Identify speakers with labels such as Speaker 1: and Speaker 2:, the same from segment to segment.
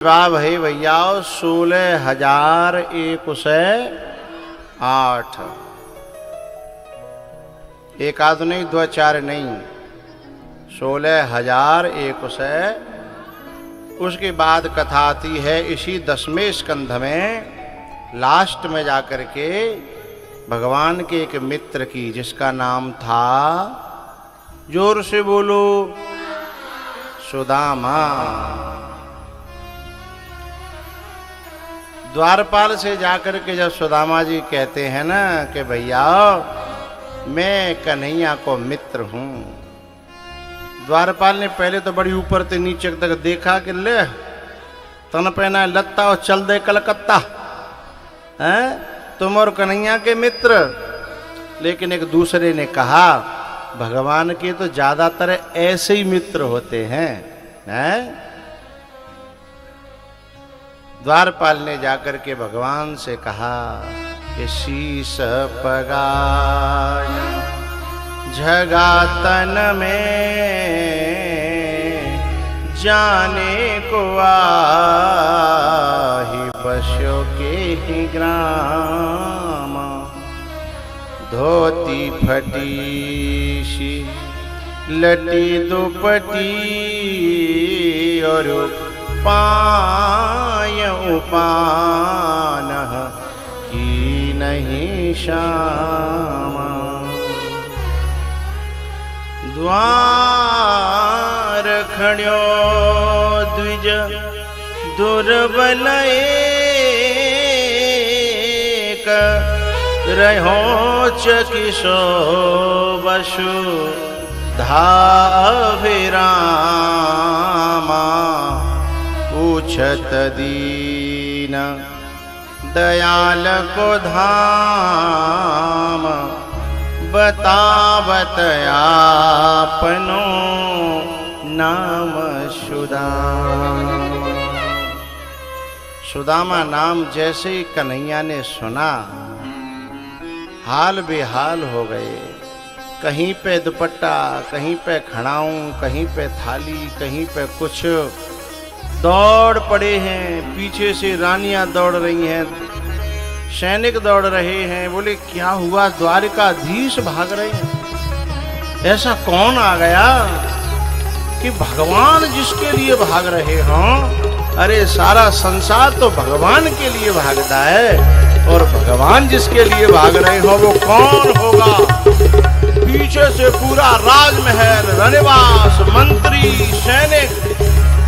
Speaker 1: वाह भाई भैया 16,108 एक आध नहीं दो चार नहीं 16,108। उसके बाद कथा आती है इसी 10वें स्कंध में लास्ट में जाकर के भगवान के एक मित्र की जिसका नाम था, जोर से बोलो, सुदामा। द्वारपाल से जाकर के जब सुदामा जी कहते हैं ना कि भैया मैं कन्हैया को मित्र हूं, द्वारपाल ने पहले तो बड़ी ऊपर से नीचे तक देखा कि ले तन पहना लत्ता और चल दे कलकत्ता, हैं तुम और कन्हैया के मित्र। लेकिन एक दूसरे ने कहा भगवान के तो ज्यादातर ऐसे ही मित्र होते हैं, हैं? द्वारपाल ने जाकर के भगवान से कहा कि शीश पगाय झगातन में जाने को आही बस्यो के ही ग्राम, धोती फटी सी लटी दुपटी और पाय उपान की नहीं श्यामा, द्वार खड्यो द्विज दुर्बल एक, रहो चकिशो बसु धाभिरामा, पूछत दीन दयाल को धाम, बतावत आपनो नाम सुदामा। सुदामा नाम जैसे ही कन्हैया ने सुना हाल बेहाल हो गए। कहीं पे दुपट्टा, कहीं पे खड़ाऊं, कहीं पे थाली, कहीं पे कुछ, दौड़ पड़े हैं। पीछे से रानियां दौड़ रही हैं, सैनिक दौड़ रहे हैं। बोले क्या हुआ, द्वारिकाधीश भाग रहे हैं? ऐसा कौन आ गया कि भगवान जिसके लिए भाग रहे हों? अरे सारा संसार तो भगवान के लिए भागता है, और भगवान जिसके लिए भाग रहे हो वो कौन होगा? पीछे से पूरा राजमहल, रनिवास, मंत्री, सैनिक,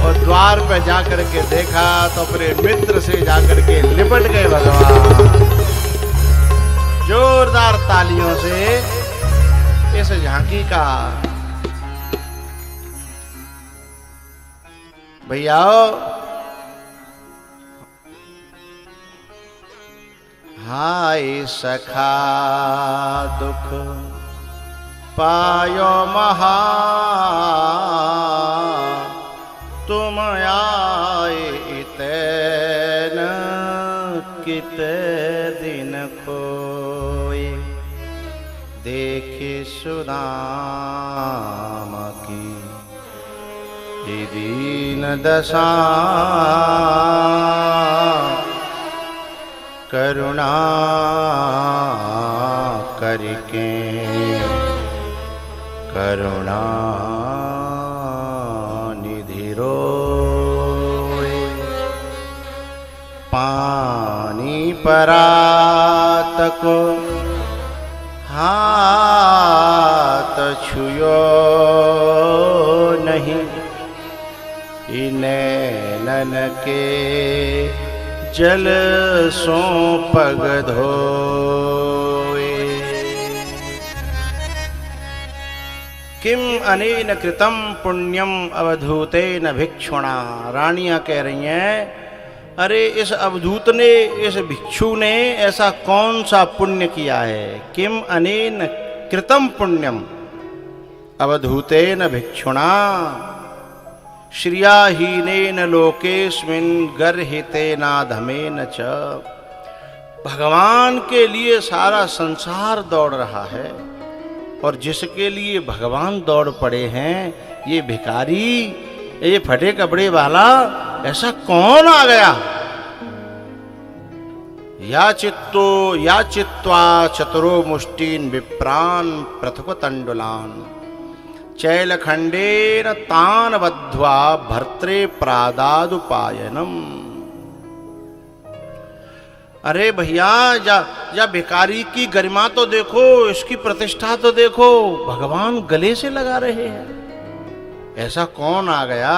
Speaker 1: और द्वार पे जाकर के देखा तो अपने मित्र से जाकर के लिपट गए भगवान। जोरदार तालियों से इस झांकी का भैया हाय सखा दुख पायो महा, तुम आए इतन कित दिन खोए, देखे सुदामा की दीन दशा, करुणा करके करुणा निधि रोए, पानी परात को हाथ छुयो नहीं, नैनन के जल सो पग धोए। किम अनेन कृतम पुण्यम अवधूतेन भिक्षुणा। रानियां कह रही हैं अरे इस अवधूत ने, इस भिक्षु ने ऐसा कौन सा पुण्य किया है? किम अनेन कृतम पुण्यम अवधूतेन भिक्षुणा, श्रियाहीनेन लोकेस्मिन् गर्हितेनाधमेन च। भगवान के लिए सारा संसार दौड़ रहा है, और जिसके लिए भगवान दौड़ पड़े हैं ये भिखारी ये फटे कपड़े वाला ऐसा कौन आ गया? या चित्वा चतुरो मुष्टीन विप्रान पृथुक तंडुलान चैलखंडेन तान बद्ध्वा भर्त्रे प्रादादुपायनम। अरे भैया जा भिखारी की गरिमा तो देखो, इसकी प्रतिष्ठा तो देखो, भगवान गले से लगा रहे हैं। ऐसा कौन आ गया?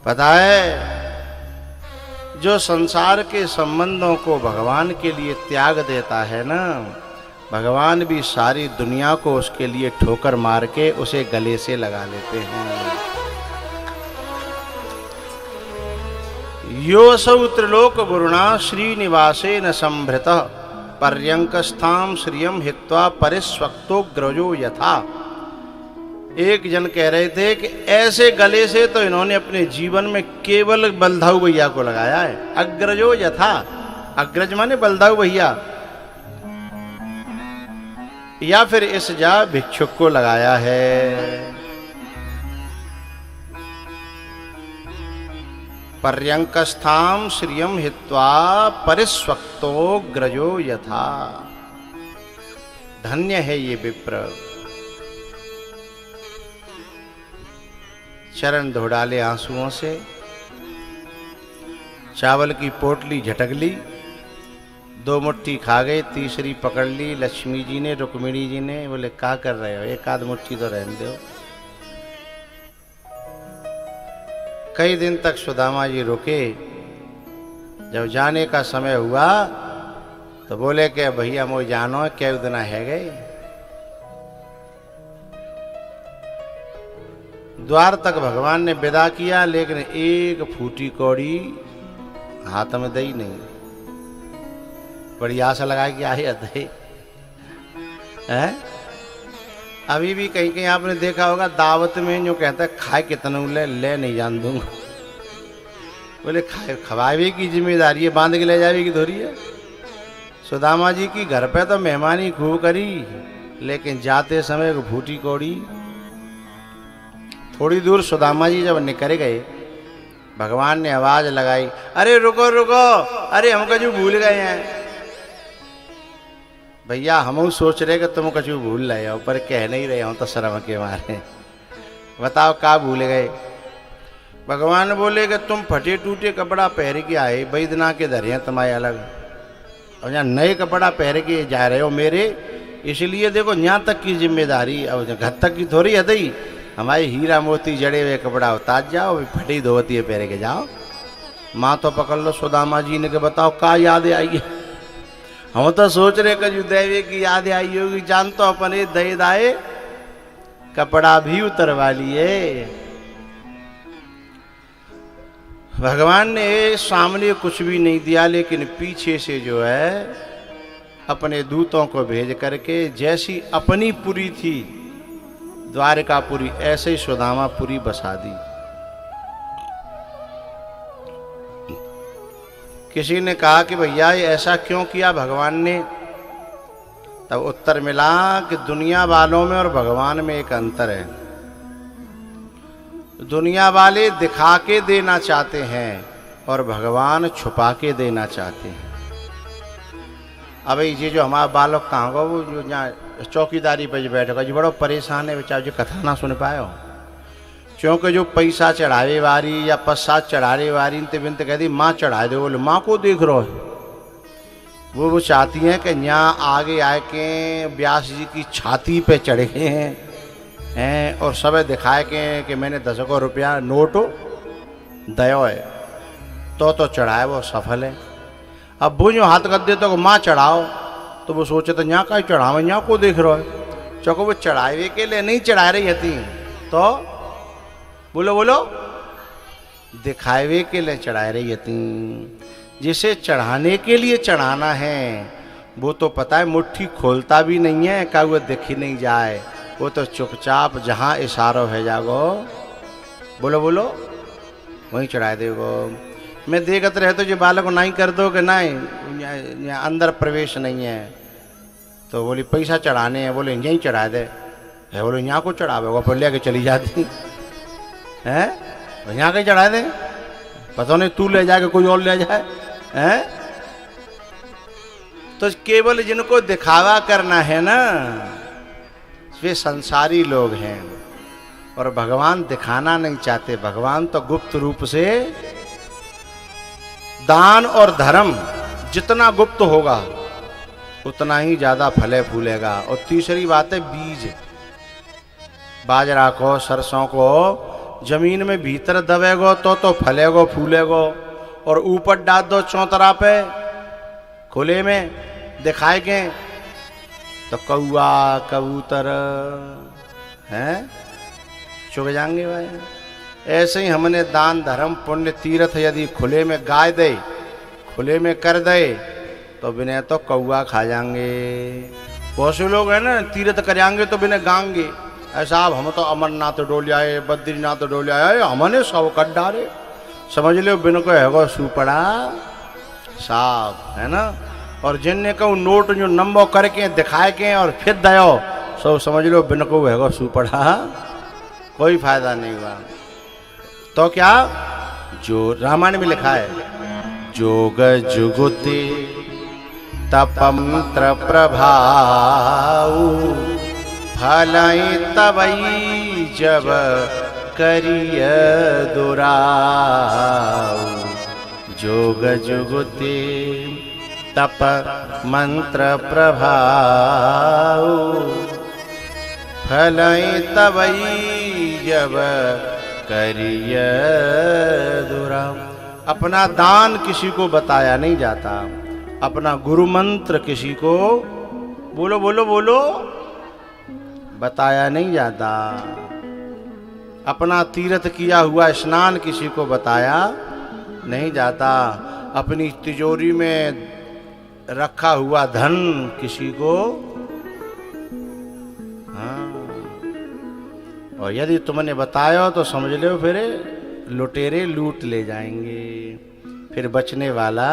Speaker 1: पता है, जो संसार के संबंधों को भगवान के लिए त्याग देता है ना, भगवान भी सारी दुनिया को उसके लिए ठोकर मार के उसे गले से लगा लेते हैं। योऽसौ त्रिलोक गुरुणा श्रीनिवासेन संभृतः पर्यंकस्थां श्रियं हित्वा परिस्वक्तोग्रजो यथा। एक जन कह रहे थे कि ऐसे गले से तो इन्होंने अपने जीवन में केवल बलदाऊ भैया को लगाया है। अग्रजो यथा, अग्रज माने बलदाऊ भैया, या फिर इस जा भिक्षुक को लगाया है। पर्यंकस्थां श्रियं हित्वा परिस्वक्तो ग्रजो यथा। धन्य है ये विप्र। चरण धो डाले आंसुओं से, चावल की पोटली झटक ली, 2 मुट्ठी खा गए, तीसरी पकड़ ली लक्ष्मी जी ने, रुक्मिणी जी ने। बोले क्या कर रहे हो, एक आध मुट्ठी तो रहने दो। कई दिन तक सुदामा जी रुके। जब जाने का समय हुआ तो बोले कि भैया मोई जानो क्या दिन है गए। द्वार तक भगवान ने विदा किया, लेकिन एक फूटी कौड़ी हाथ में दई नहीं। बड़ी आशा लगा कि आए अधे है। अभी भी कहीं कहीं आपने देखा होगा दावत में जो कहता है खाए कितना ले नहीं जान दूंगा। बोले खाए खवावे की जिम्मेदारी है, बांध के ले जावे की धोरी है। सुदामा जी की घर पे तो मेहमानी खूब करी, लेकिन जाते समय एक फूटी कौड़ी। थोड़ी दूर सुदामा जी जब निकल गए, भगवान ने आवाज लगाई, अरे रुको रुको, अरे हम कछु भूल गए हैं। भैया हम सोच रहे कि तुम कछु भूल रहे हो, पर कह नहीं रहे हो तो शर्म के मारे। बताओ क्या भूल गए? भगवान बोले कि तुम फटे टूटे कपड़ा पहन के आए, बैदना के धरे तुम्हारे अलग, और यहाँ नए कपड़ा पहन के जा रहे हो मेरे, इसलिए देखो यहाँ तक की जिम्मेदारी, अब घर तक की थोड़ी है ही। हमारे हीरा मोती जड़े हुए कपड़ा उतार जाओ, फटी धोती है पहन के जाओ। माँ तो पकड़ लो सुदामा जी ने, के बताओ क्या याद आई है? हम तो सोच रहे कि दैवे की याद आई होगी, जान तो अपने दे दाए कपड़ा भी उतरवा लिए। भगवान ने सामने कुछ भी नहीं दिया, लेकिन पीछे से जो है अपने दूतों को भेज करके, जैसी अपनी पुरी थी द्वारकापुरी, ऐसे ही सुदामापुरी बसा दी। किसी ने कहा कि भैया ये ऐसा क्यों किया भगवान ने? तब उत्तर मिला कि दुनिया वालों में और भगवान में एक अंतर है। दुनिया वाले दिखा के देना चाहते हैं और भगवान छुपा के देना चाहते हैं। अब ये जो हमारा बालक कहाँ होगा, वो जो यहाँ चौकीदारी पर जो बैठेगा, जो बड़ा परेशान है बेचारा, जो कथा ना सुन पाए हो, क्योंकि जो पैसा चढ़ावे वारी या प्रसाद चढ़ाने वारी इनते बिनते कहती माँ चढ़ा दे। बोले माँ को देख रहे हो? वो चाहती हैं कि यहाँ आगे आए के व्यास जी की छाती पे चढ़े हैं और सब दिखाए कि मैंने 10 रुपया नोट दयो है, तो चढ़ाए वो सफल है। अब वो जो हाथ कर दे तो माँ चढ़ाओ, तो वो सोचे तो यहाँ का चढ़ावे, यहाँ को देख रहे हो? चौको वो चढ़ावे के लिए नहीं चढ़ा रही थी, तो बोलो बोलो दिखावे के लिए चढ़ा रही थी। जिसे चढ़ाने के लिए चढ़ाना है वो तो पता है मुट्ठी खोलता भी नहीं है, का वो दिखी नहीं जाए, वो तो चुपचाप जहाँ इशारा है जागो, बोलो बोलो वहीं चढ़ा देगो। मैं देखते रहे तो जो बालक को नहीं कर दो कि नहीं अंदर प्रवेश नहीं है, तो बोली पैसा चढ़ाने हैं, बोले यहीं चढ़ा दे। है, बोले यहाँ को चढ़ावे फिर लेके चली जाती है, यहाँ के चढ़ा दे, पता नहीं तू ले जाके कोई और ले जाए हैं। तो केवल जिनको दिखावा करना है ना, वे संसारी लोग हैं, और भगवान दिखाना नहीं चाहते। भगवान तो गुप्त रूप से, दान और धर्म जितना गुप्त होगा उतना ही ज्यादा फले फूलेगा। और तीसरी बात है बीज, बाजरा को, सरसों को जमीन में भीतर दबेगो तो फलेगो फूलेगो, और ऊपर डाल दो चौतरा पे खुले में दिखाएंगे तो कौआ कबूतर हैं चुग जाएंगे भाई। ऐसे ही हमने दान धर्म पुण्य तीर्थ यदि खुले में गाय दे, खुले में कर दे तो बिना तो कौआ खा जाएंगे। बहुत से लोग हैं ना तीर्थ कराएंगे तो बिना गाएंगे, ऐसा हम तो अमरनाथ डोले आए, बद्रीनाथ डोले आए, हमने सब कर डाले, समझ लो बिन को है सुपड़ा साफ है ना। और जिनने कहूँ नोट जो नंबो करके दिखाए के और फिर दयो सब समझ लो बिन को है सुपड़ा, कोई फायदा नहीं हुआ। तो क्या जो रामायण में लिखा है, जोग जुगुति तपमंत्र प्रभाव फलई तबई जब करिय दुराऊ। जोग जुगुति तप मंत्र प्रभाव फलई तबई जब करिय दुराऊ। अपना दान किसी को बताया नहीं जाता, अपना गुरु मंत्र किसी को बोलो बोलो बोलो बताया नहीं जाता, अपना तीर्थ किया हुआ स्नान किसी को बताया नहीं जाता, अपनी तिजोरी में रखा हुआ धन किसी को, हाँ। और यदि तुमने बताया तो समझ लो फिर लुटेरे लूट ले जाएंगे। फिर बचने वाला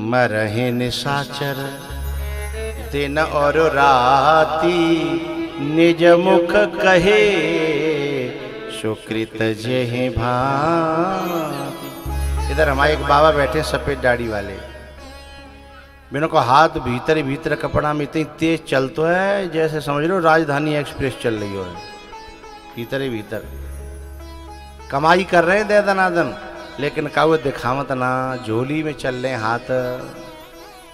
Speaker 1: मरहे निशाचर दिन और राती निज मुख कहे सुकृत जेहि भांति। इधर हमारे एक बाबा बैठे सफेद दाढ़ी वाले, बिना को हाथ भीतर ही भीतर कपड़ा में इतनी तेज चलतो है जैसे समझ लो राजधानी एक्सप्रेस चल रही हो, भीतर ही भीतर कमाई कर रहे हैं दे दनादन, लेकिन का वो दिखावत ना, झोली में चल रहे हाथ,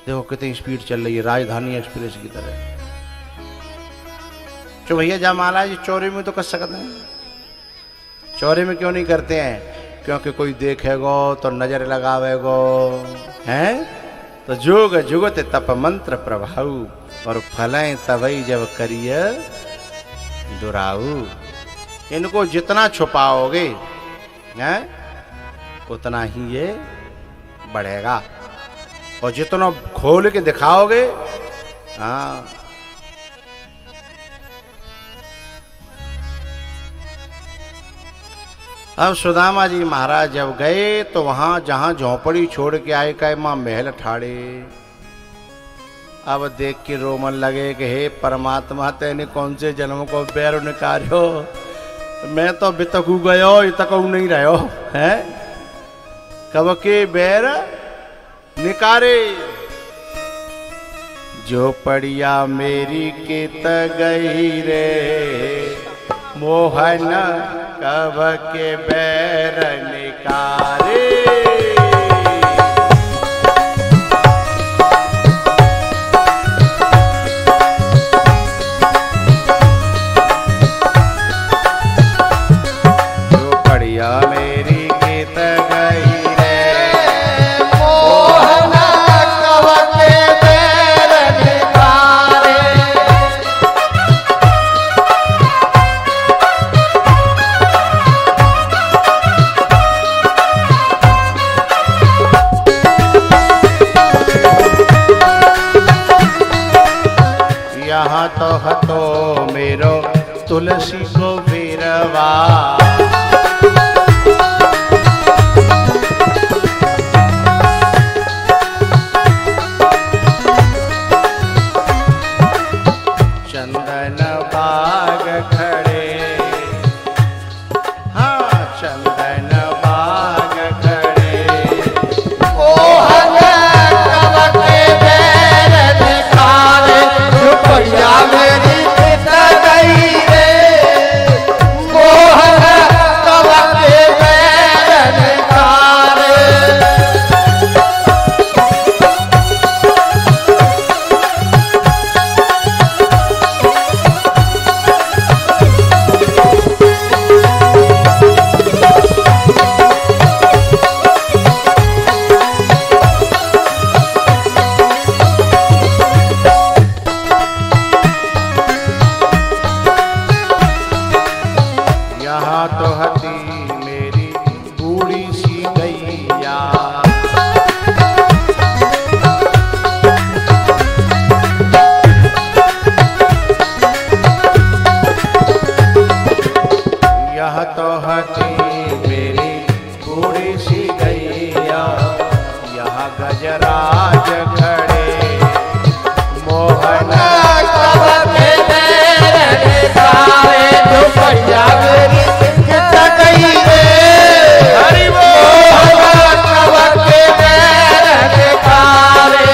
Speaker 1: देखो कितनी स्पीड चल रही है राजधानी एक्सप्रेस की तरह। तो भैया जा महाराज चौरे में तो कर सकते हैं, चौरे में क्यों नहीं करते हैं? क्योंकि कोई देखेगो तो नजर लगावेगो हैं। तो जोग जुगत तप मंत्र प्रभाऊ और फलें तबई जब करिय दुराऊ। इनको जितना छुपाओगे हैं उतना ही ये बढ़ेगा, और जितना खोल के दिखाओगे, हाँ। अब सुदामा जी महाराज जब गए तो वहां जहां झोपड़ी छोड़ के आए का मां महल ठाड़े। अब देख के रोमन लगे कि हे परमात्मा तेने कौन से जन्म को बैर निकालो, मैं तो अभी तक गयो तक नहीं रहो है, कब के बैर निकारे। जो पड़िया मेरी के गई रे मोहन कब के बैर निकारे। जो पड़िया मेरी गीत गई रे मोहन कब के बैर निकारे। यहाँ तो हतो मेरो तुलसी को वीरवा, यहाँ तो हती मेरी बूढ़ी सी गैया। यहाँ तो हती मेरी बूढ़ी सी गैया, यहाँ गजराज खड़े मोहन कब के मेरे तारे जो पैया मेरी कितना गई रे। हरि मोहन कब के मेरे तारे।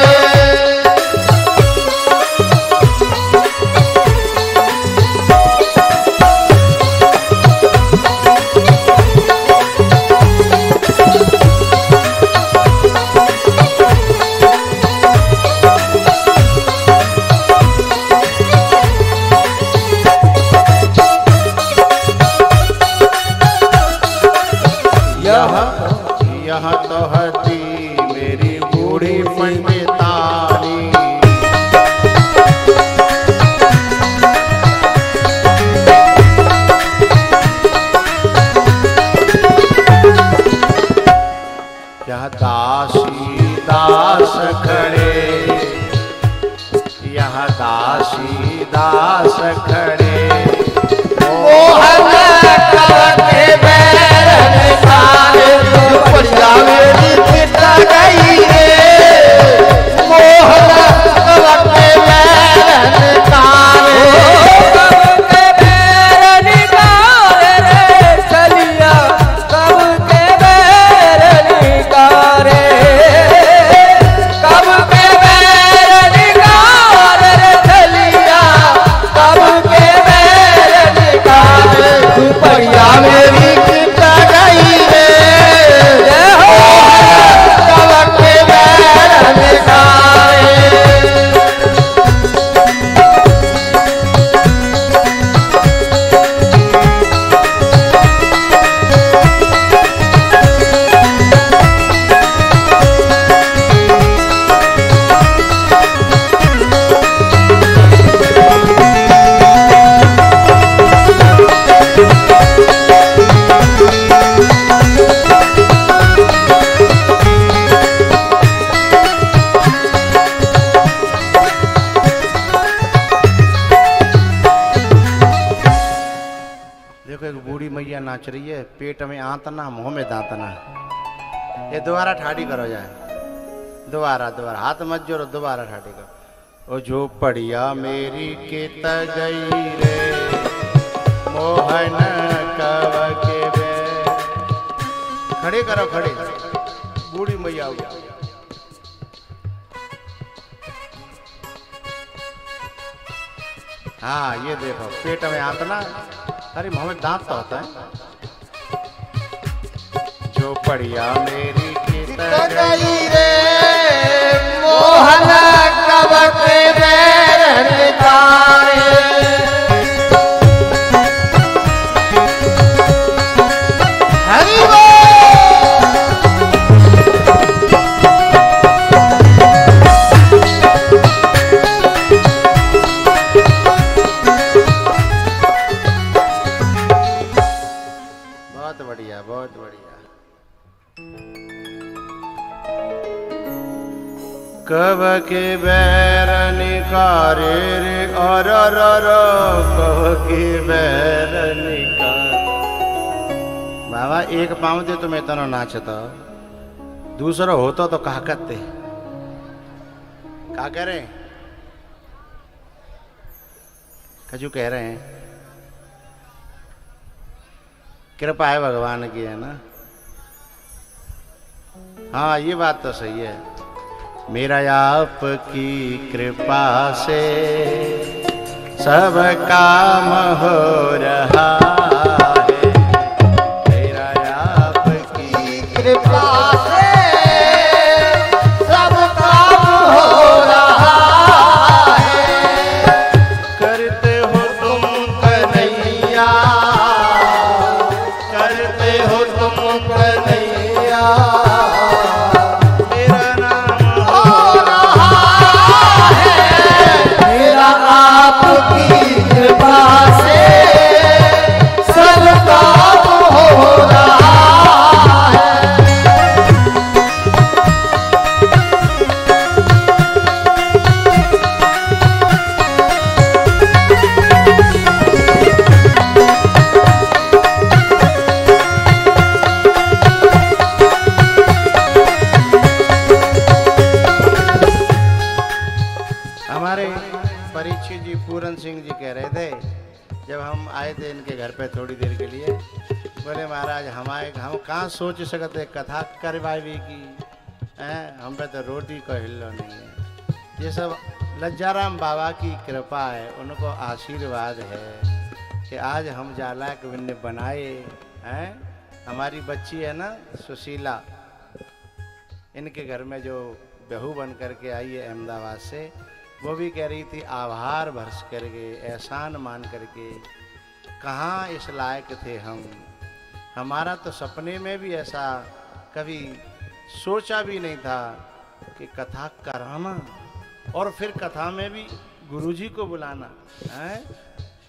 Speaker 1: यहाँ तो हती मेरी बूढ़ी पंडितानी। यहाँ दासी दास खड़े, यहाँ दासी दास खड़े मोहन कब के बैरन तारे जो पैया मेरी कितना गई रे। मोहन कब के बैरन तारे
Speaker 2: कब के बैरन तारे रे चलिया, कब के बैरन तारे, कब के बैरन तारे रे चलिया, कब के बैरन तारे
Speaker 1: तू पैया मेरी कितना गई रे।
Speaker 2: कब के बैरन तारे।
Speaker 1: देखो एक बूढ़ी मैया नाच रही है, पेट में आंतना मुंह में दांतना। ये दोबारा ठाड़ी करो जाए, दोबारा दोबारा हाथ मत जोड़ो, दोबारा ठाड़ी करो। ओ झोपड़िया मेरी कित गई रे मोहन कब के बैर। खड़े करो खड़े, बूढ़ी मैया हो। हाँ ये देखो पेट में आंतना, अरे मुंह में दांत तो होता है। झोपड़िया मेरी कित गई रे मोहन कब के बैरन तारे। हरि बहुत बढ़िया बहुत बढ़िया। कब के बैरन कारे रे और कब के बैरन कारे। बाबा एक पाँव दे तो मैं इतना नाचता, दूसरा होता तो कहा करते क्या कह रहे हैं, खजू कह रहे हैं कृपा है भगवान की, है ना। हाँ ये बात तो सही है, मेरा आपकी कृपा से सब काम हो रहा है। मेरा आपकी कृपा से सब काम हो रहा है। करते हो तुम कन्हैया, करते हो तुम कन्हैया, मेरा नाम हो रहा है। मेरा आपकी कृपा से थे इनके घर पे थोड़ी देर के लिए। बोले महाराज हम कहाँ सोच सकते कथा करवावी की हैं, हम पे तो रोटी को हिल्लो नहीं है। ये सब लज्जाराम बाबा की कृपा है, उनको आशीर्वाद है कि आज हम जाला के बिन्ने बनाए हैं। हमारी बच्ची है ना सुशीला, इनके घर में जो बहू बन करके आई है अहमदाबाद से, वो भी कह रही थी आभार बरस करके, एहसान मान करके, कहाँ इस लायक थे हम। हमारा तो सपने में भी ऐसा कभी सोचा भी नहीं था कि कथा कराना और फिर कथा में भी गुरुजी को बुलाना है,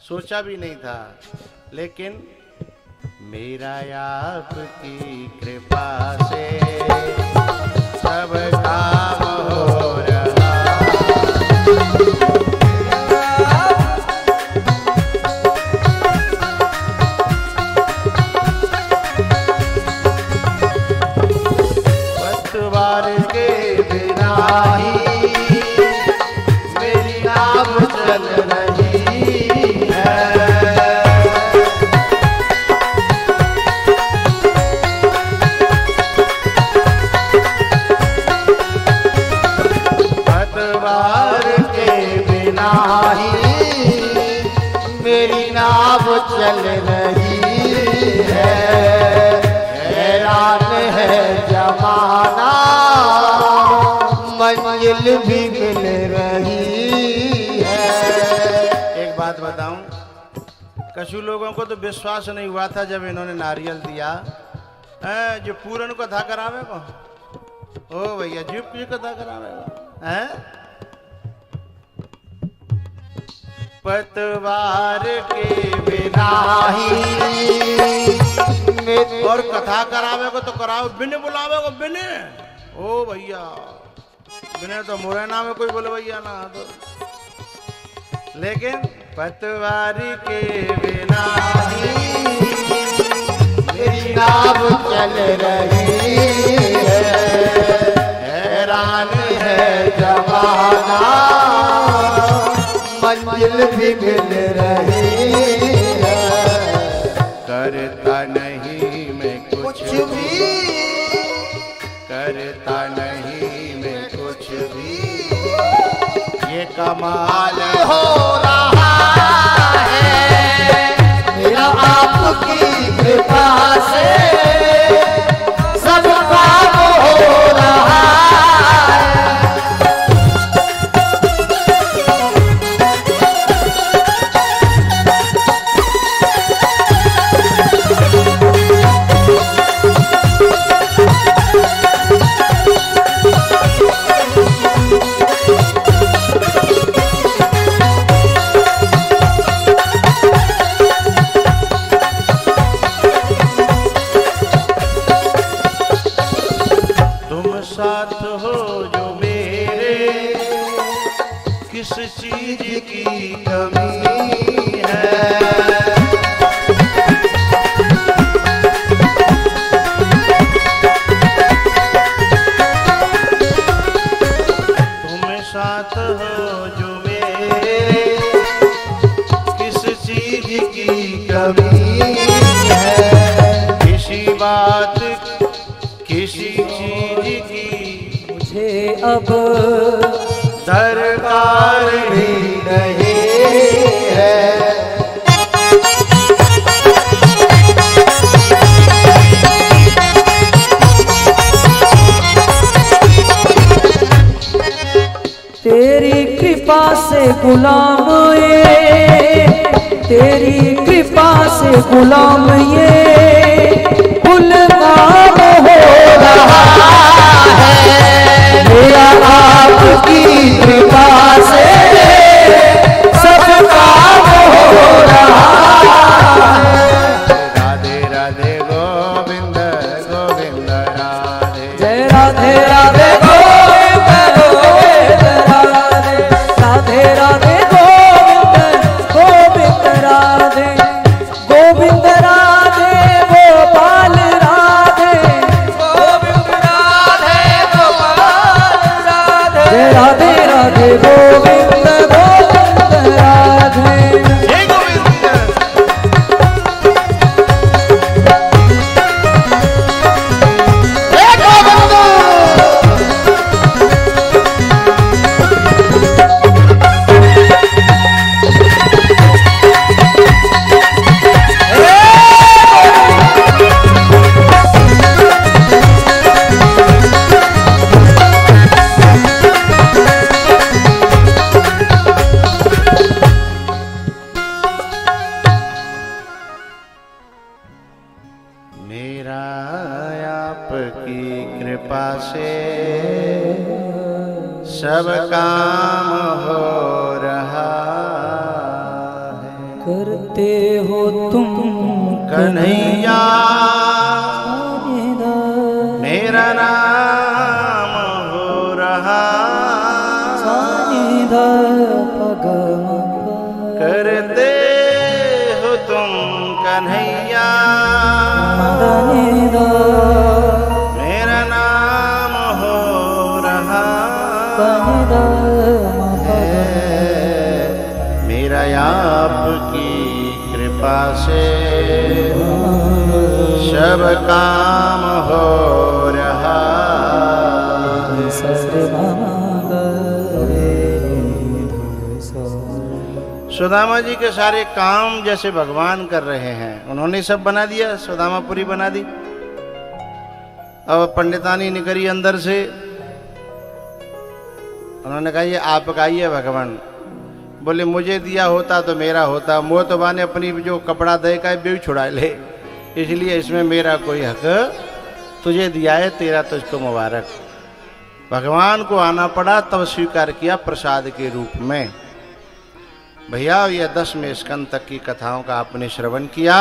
Speaker 1: सोचा भी नहीं था। लेकिन मेरा आपकी कृपा से सब काम हो रहा। पतवार के बिना ही मेरी नाव चल रही है। चल रही है, हैरान है जमाना, मंजिल भी मिल रही है। एक बात बताऊं, कछु लोगों को तो विश्वास नहीं हुआ था जब इन्होंने नारियल दिया। जो पूरन को था करावे को, ओ भैया जुप जी को था करावे को है। पतवार के बिना ही और कथा करावे को तो करावे, बिने बुलावे को बिने। ओ भैया बिने तो मुरैना में कोई बोले भैया ना तो। लेकिन पतवार के बिना ही मेरी नाव चल रही है, हैरान है जमाना, मंजिल भी मिल रही है। करता नहीं मैं कुछ भी, करता नहीं मैं कुछ भी, ये कमाल हो रहा है मेरा आपकी कृपा से सब काम हो रहा है। साथ हो जो मेरे, किस चीज की कमी है। तुम साथ हो जो मेरे, किस चीज की कमी है। किसी बात किसी चीज की मुझे अब दरकार भी नहीं है।
Speaker 2: तेरी कृपा से गुलाम ये, तेरी कृपा से गुलाम ये कुल काम हो रहा है। मेरा आपकी कृपा से सब काम हो रहा है।
Speaker 1: राधे राधे गोविंद गोविंद राधे,
Speaker 2: जय राधे राधे गोविंद गोविंद राधे, राधे राधे गोविंद गोविंद राधे, गोविंद राधे गोपाल राधे, गोविंद राधे गोपाल राधे, जय राधे राधे गोविंद गोविंद राधे।
Speaker 1: जय गोविंद। मेरा आपकी कृपा से सब काम हो रहा है।
Speaker 2: करते हो तुम
Speaker 1: कन्हैया मेरा नाम हो रहा, करते हो तुम कन्हैया मेरा नाम हो रहा है। मेरा आपकी कृपा से सब काम हो रहा। सुदामा जी के सारे काम जैसे भगवान कर रहे हैं, उन्होंने सब बना दिया, सुदामापुरी बना दी। अब पंडितानी निकली अंदर से, उन्होंने कहा ये आपका ही है भगवान। बोले मुझे दिया होता तो मेरा होता, मोह तो बाने अपनी जो कपड़ा दे का भी छुड़ा ले, इसलिए इसमें मेरा कोई हक, तुझे दिया है, तेरा तुझको मुबारक। भगवान को आना पड़ा, तब स्वीकार किया प्रसाद के रूप में। भैया ये 10वें स्कंद तक की कथाओं का आपने श्रवण किया।